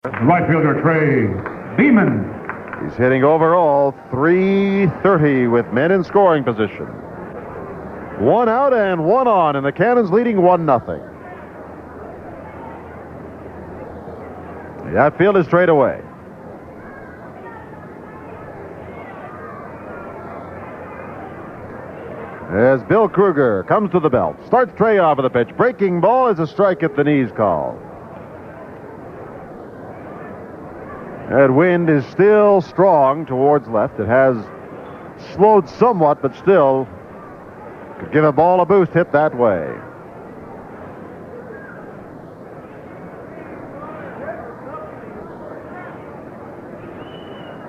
Right fielder Trey Beeman. He's hitting overall .330 with men in scoring position. 1 out and 1 on, and the Cannons leading 1-0. The outfield is straight away. As Bill Kruger comes to the belt, starts Trey off of the pitch. Breaking ball is a strike at the knees call. That wind is still strong towards left. It has slowed somewhat, but still could give a ball a boost hit that way.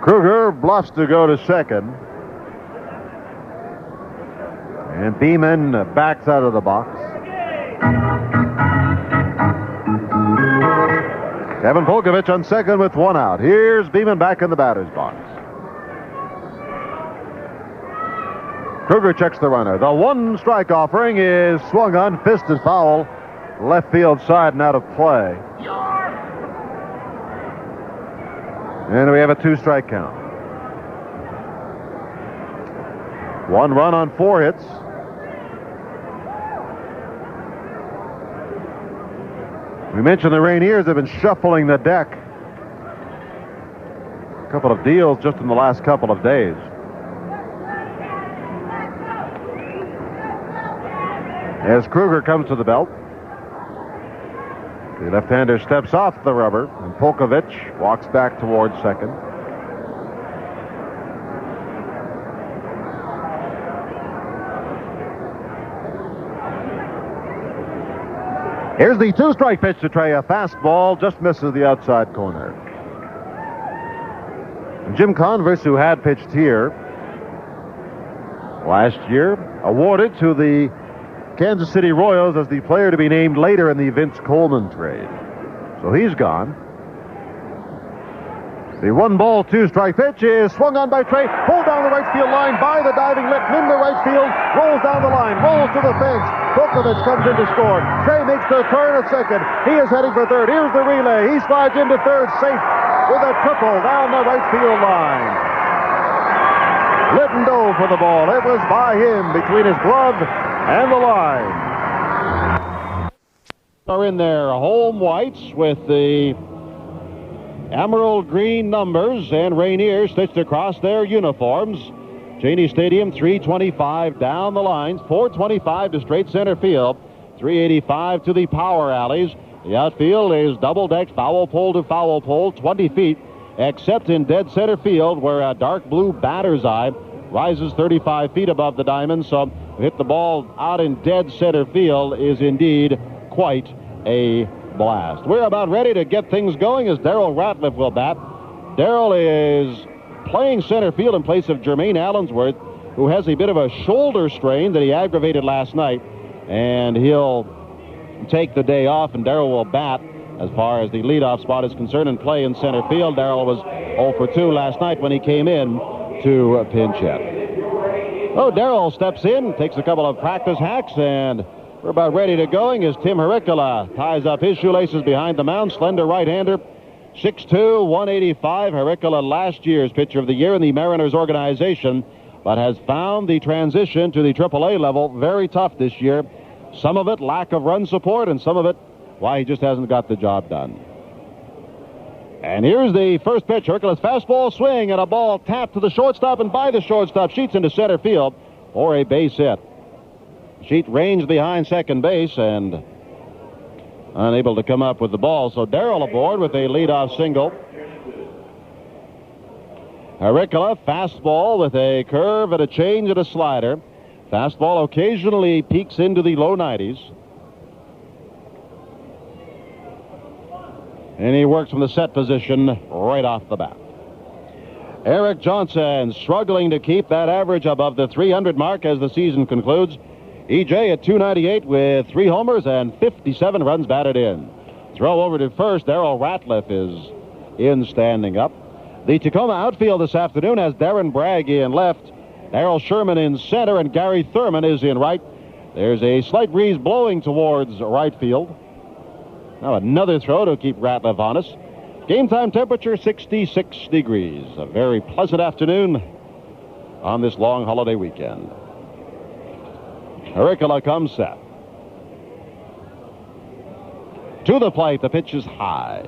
Kruger bluffs to go to second. And Beeman backs out of the box. Kevin Polkovich on second with 1 out. Here's Beeman back in the batter's box. Kruger checks the runner. The 1 strike offering is swung on, fisted foul, left field side and out of play. And we have a 2-strike count. 1 run on 4 hits. We mentioned the Rainiers have been shuffling the deck. A couple of deals just in the last couple of days. As Kruger comes to the belt, the left-hander steps off the rubber, and Polkovich walks back towards second. Here's the 2-strike pitch to Trey. A fastball just misses the outside corner. Jim Converse, who had pitched here last year, awarded to the Kansas City Royals as the player to be named later in the Vince Coleman trade. So he's gone. The 1-ball, 2-strike pitch is swung on by Trey, pulled down the right field line by the diving Litton into right field, rolls down the line, rolls to the fence. Polkovich comes in to score. Trey makes the turn at second. He is heading for third. Here's the relay. He slides into third, safe with a triple down the right field line. Litton dove for the ball. It was by him between his glove and the line. Are in their home whites with the emerald green numbers and Rainier stitched across their uniforms. Cheney Stadium, 325 down the lines, 425 to straight center field, 385 to the power alleys. The outfield is double-decked, foul pole to foul pole, 20 feet, except in dead center field where a dark blue batter's eye rises 35 feet above the diamond. So to hit the ball out in dead center field is indeed quite a blast. We're about ready to get things going as Darryl Ratliff will bat. Darryl is playing center field in place of Jermaine Allensworth, who has a bit of a shoulder strain that he aggravated last night, and he'll take the day off, and Darryl will bat as far as the leadoff spot is concerned and play in center field. Darryl was 0 for 2 last night when he came in to pinch hit. Oh, Darryl steps in, takes a couple of practice hacks, and we're about ready to going as Tim Hurricula ties up his shoelaces behind the mound. Slender right-hander, 6'2", 185. Hurricula, last year's pitcher of the year in the Mariners organization, but has found the transition to the AAA level very tough this year. Some of it lack of run support, and some of it why he just hasn't got the job done. And here's the first pitch. Hurricula's fastball swing and a ball tapped to the shortstop and by the shortstop. Sheets into center field for a base hit. Sheet ranged behind second base and unable to come up with the ball. So Darryl aboard with a leadoff single. Hurricula, fastball with a curve and a change and a slider. Fastball occasionally peaks into the low 90s. And he works from the set position right off the bat. Eric Johnson struggling to keep that average above the 300 mark as the season concludes. EJ at 298 with 3 homers and 57 runs batted in. Throw over to first. Darryl Ratliff is in standing up. The Tacoma outfield this afternoon has Darren Bragg in left, Darrell Sherman in center, and Gary Thurman is in right. There's a slight breeze blowing towards right field. Now another throw to keep Ratliff honest. Game time temperature 66 degrees. A very pleasant afternoon on this long holiday weekend. Agricola comes set. To the plate, the pitch is high.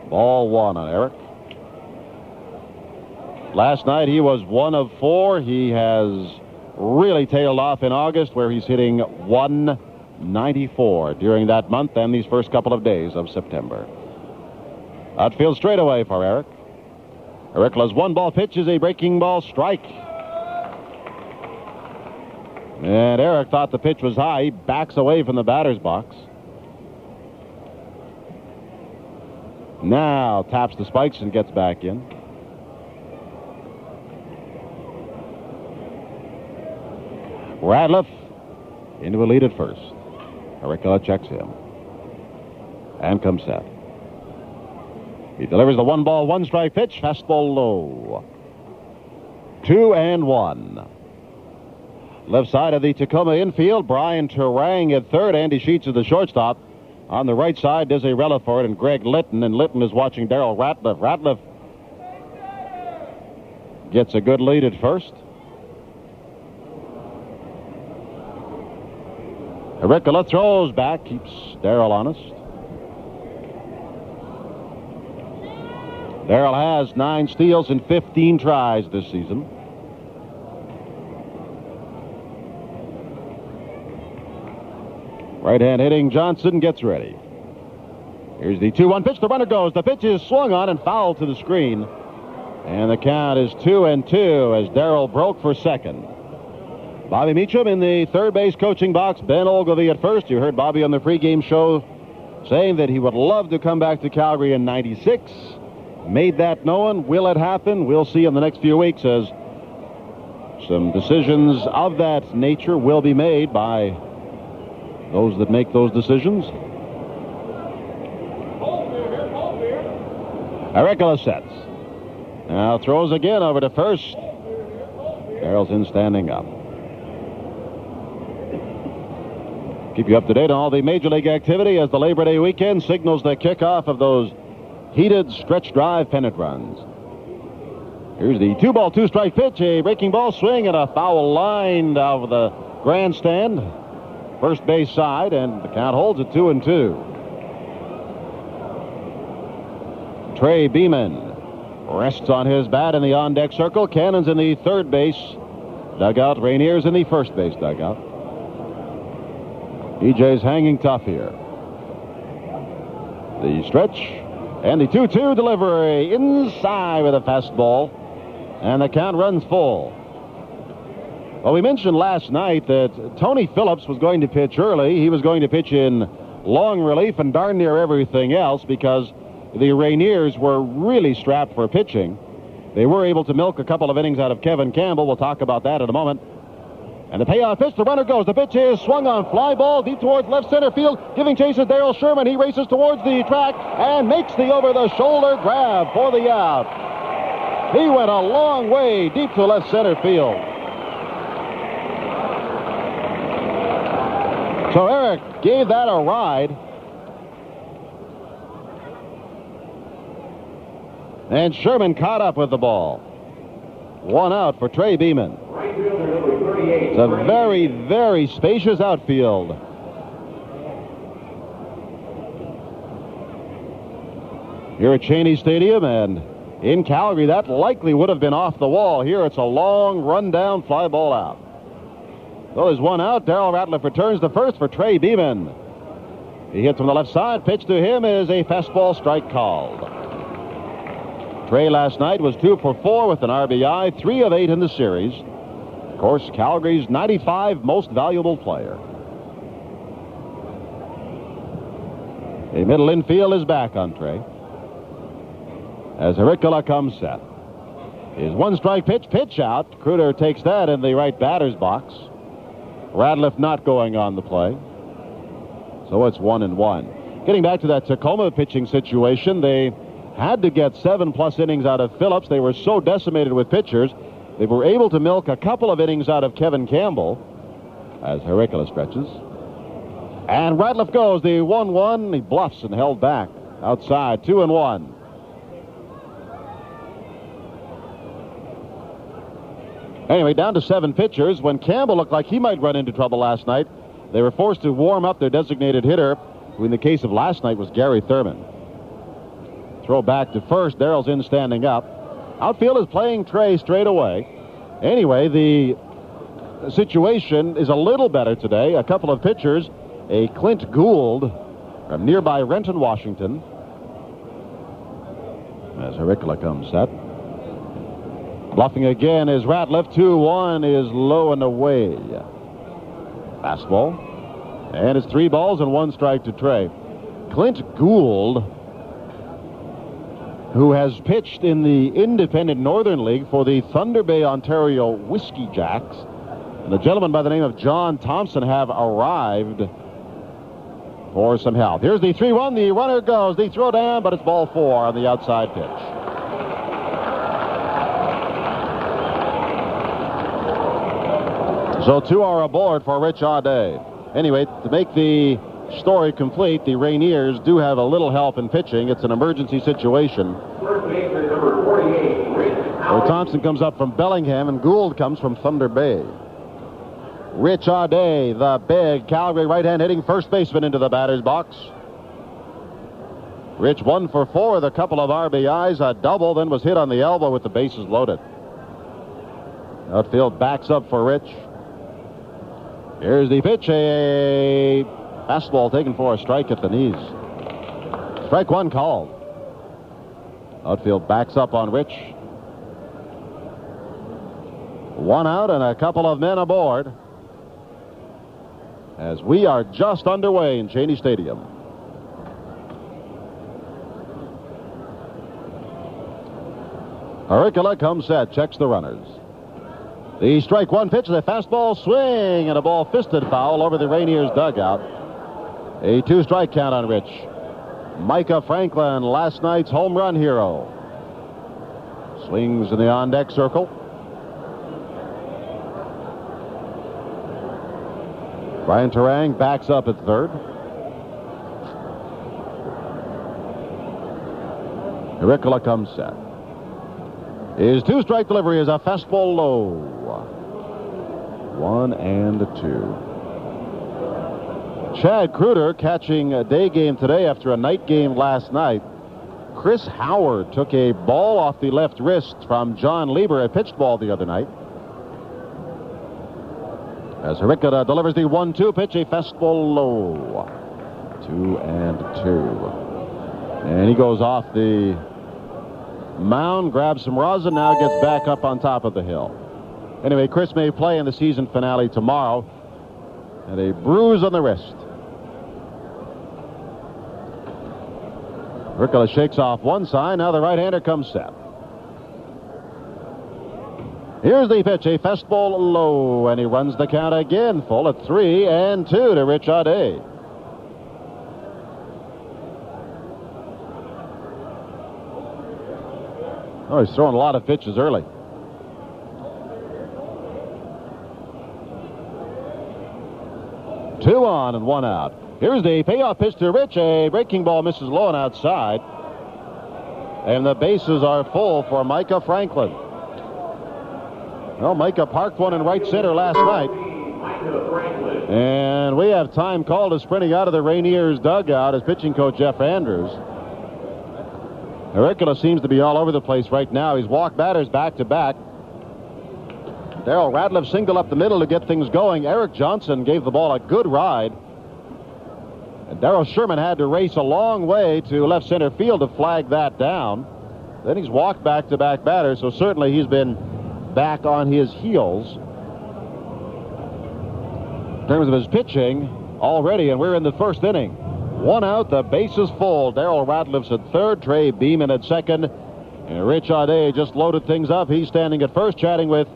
Ball one on Eric. Last night he was 1 of 4. He has really tailed off in August, where he's hitting 194 during that month and these first couple of days of September. Outfield straightaway for Eric. Agricola's 1-ball pitch is a breaking ball strike. And Eric thought the pitch was high. He backs away from the batter's box. Now taps the spikes and gets back in. Radliff into a lead at first. Agricola checks him and comes set. He delivers the 1-ball, 1-strike pitch. Fastball low. 2-1. Left side of the Tacoma infield, Brian Turang at third. Andy Sheets is the shortstop. On the right side, Dizzy Relaford and Greg Litton. And Litton is watching Darrell Ratliff. Ratliff gets a good lead at first. Agricola throws back, keeps Darrell honest. Darrell has 9 steals and 15 tries this season. Right-hand hitting Johnson gets ready. Here's the 2-1 pitch. The runner goes. The pitch is swung on and fouled to the screen. And the count is 2-2 as Darrell broke for second. Bobby Meacham in the third base coaching box. Ben Ogilvie at first. You heard Bobby on the pregame show saying that he would love to come back to Calgary in '96. Made that known. Will it happen? We'll see in the next few weeks as some decisions of that nature will be made by those that make those decisions. Agricola sets. Now throws again over to first. Darrell's in standing up. Keep you up to date on all the Major League activity as the Labor Day weekend signals the kickoff of those heated stretch drive pennant runs. Here's the 2-ball, 2-strike pitch. A breaking ball swing and a foul line out of the grandstand. First base side, and the count holds at 2-2. Trey Beeman rests on his bat in the on-deck circle. Cannons in the third base dugout. Rainier's in the first base dugout. EJ's hanging tough here. The stretch and the 2-2 delivery inside with a fastball, and the count runs full. Well, we mentioned last night that Tony Phillips was going to pitch early. He was going to pitch in long relief and darn near everything else because the Rainiers were really strapped for pitching. They were able to milk a couple of innings out of Kevin Campbell. We'll talk about that in a moment. And the payoff pitch, the runner goes. The pitch is swung on, fly ball deep towards left center field. Giving chase is Darrell Sherman. He races towards the track and makes the over-the-shoulder grab for the out. He went a long way deep to left center field. So Eric gave that a ride. And Sherman caught up with the ball. 1 out for Trey Beeman. It's a very, very spacious outfield. Here at Cheney Stadium and in Calgary, that likely would have been off the wall. Here it's a long run-down fly ball out. So there's 1 out. Darrell Ratliff returns the first for Trey Beeman. He hits from the left side. Pitch to him is a fastball strike called. Trey last night was 2 for 4 with an RBI, 3 of 8 in the series. Of course, Calgary's 95 most valuable player. A middle infield is back on Trey as Agricola comes set. His 1-strike pitch out. Kruder takes that in the right batter's box. Radliff not going on the play. So it's 1-1. Getting back to that Tacoma pitching situation, they had to get 7+ innings out of Phillips. They were so decimated with pitchers. They were able to milk a couple of innings out of Kevin Campbell as Agricola stretches. And Radliff goes the 1-1. He bluffs and held back outside. 2-1. Anyway, down to 7 pitchers. When Campbell looked like he might run into trouble last night, they were forced to warm up their designated hitter, who in the case of last night was Gary Thurman. Throw back to first. Darrell's in standing up. Outfield is playing Trey straight away. Anyway, the situation is a little better today. A couple of pitchers, a Clint Gould from nearby Renton, Washington, as Hericola comes set. Bluffing again is Ratliff. 2-1 is low and away. Fastball. And it's 3 balls and 1 strike to Trey. Clint Gould, who has pitched in the Independent Northern League for the Thunder Bay, Ontario Whiskey Jacks, and a gentleman by the name of John Thompson have arrived for some help. Here's the 3-1. The runner goes. The throw down, but it's ball 4 on the outside pitch. So 2 are aboard for Rich Audet. Anyway, to make the story complete, the Rainiers do have a little help in pitching. It's an emergency situation. So Thompson comes up from Bellingham, and Gould comes from Thunder Bay. Rich Audet, the big Calgary right-hand hitting first baseman, into the batter's box. Rich 1 for 4 with a couple of RBIs, a double, then was hit on the elbow with the bases loaded. Outfield backs up for Rich. Here's the pitch, a fastball taken for a strike at the knees. Strike 1 called. Outfield backs up on Rich. 1 out and a couple of men aboard as we are just underway in Cheney Stadium. Hericola comes set, checks the runners. The strike 1 pitch, the fastball swing, and a ball fisted foul over the Rainiers dugout. A 2-strike count on Rich. Micah Franklin, last night's home run hero, swings in the on-deck circle. Brian Turang backs up at third. Hericola comes set. His 2-strike delivery is a fastball low. 1 and 2. Chad Kruder catching a day game today after a night game last night. Chris Howard took a ball off the left wrist from John Lieber, a pitched ball the other night. As Hericola delivers the 1-2 pitch, a fastball low. 2 and 2. And he goes off the mound, grabs some rosin, now gets back up on top of the hill. Anyway, Chris may play in the season finale tomorrow, and a bruise on the wrist. Hericola shakes off one side. Now the right-hander comes set. Here's the pitch, a fastball low, and he runs the count again, full at 3 and 2 to Rich Audet. Oh, he's throwing a lot of pitches early. Two on and 1 out. Here's the payoff pitch to Rich. A breaking ball misses low and outside. And the bases are full for Micah Franklin. Well, Micah parked one in right center last night. And we have time called as sprinting out of the Rainiers dugout as pitching coach Jeff Andrews. Hericola seems to be all over the place right now. He's walked batters back to back. Darrell Ratliff singled up the middle to get things going. Eric Johnson gave the ball a good ride. And Darryl Sherman had to race a long way to left center field to flag that down. Then he's walked back-to-back batters, so certainly he's been back on his heels in terms of his pitching already, and we're in the first inning. 1 out, the base is full. Darrell Ratliff's at third, Trey Beeman at second, and Rich Audet just loaded things up. He's standing at first, chatting with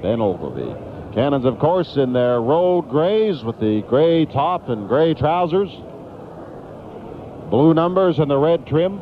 Ben Ogilvie. Cannnons, of course, in their road grays with the gray top and gray trousers. Blue numbers and the red trim.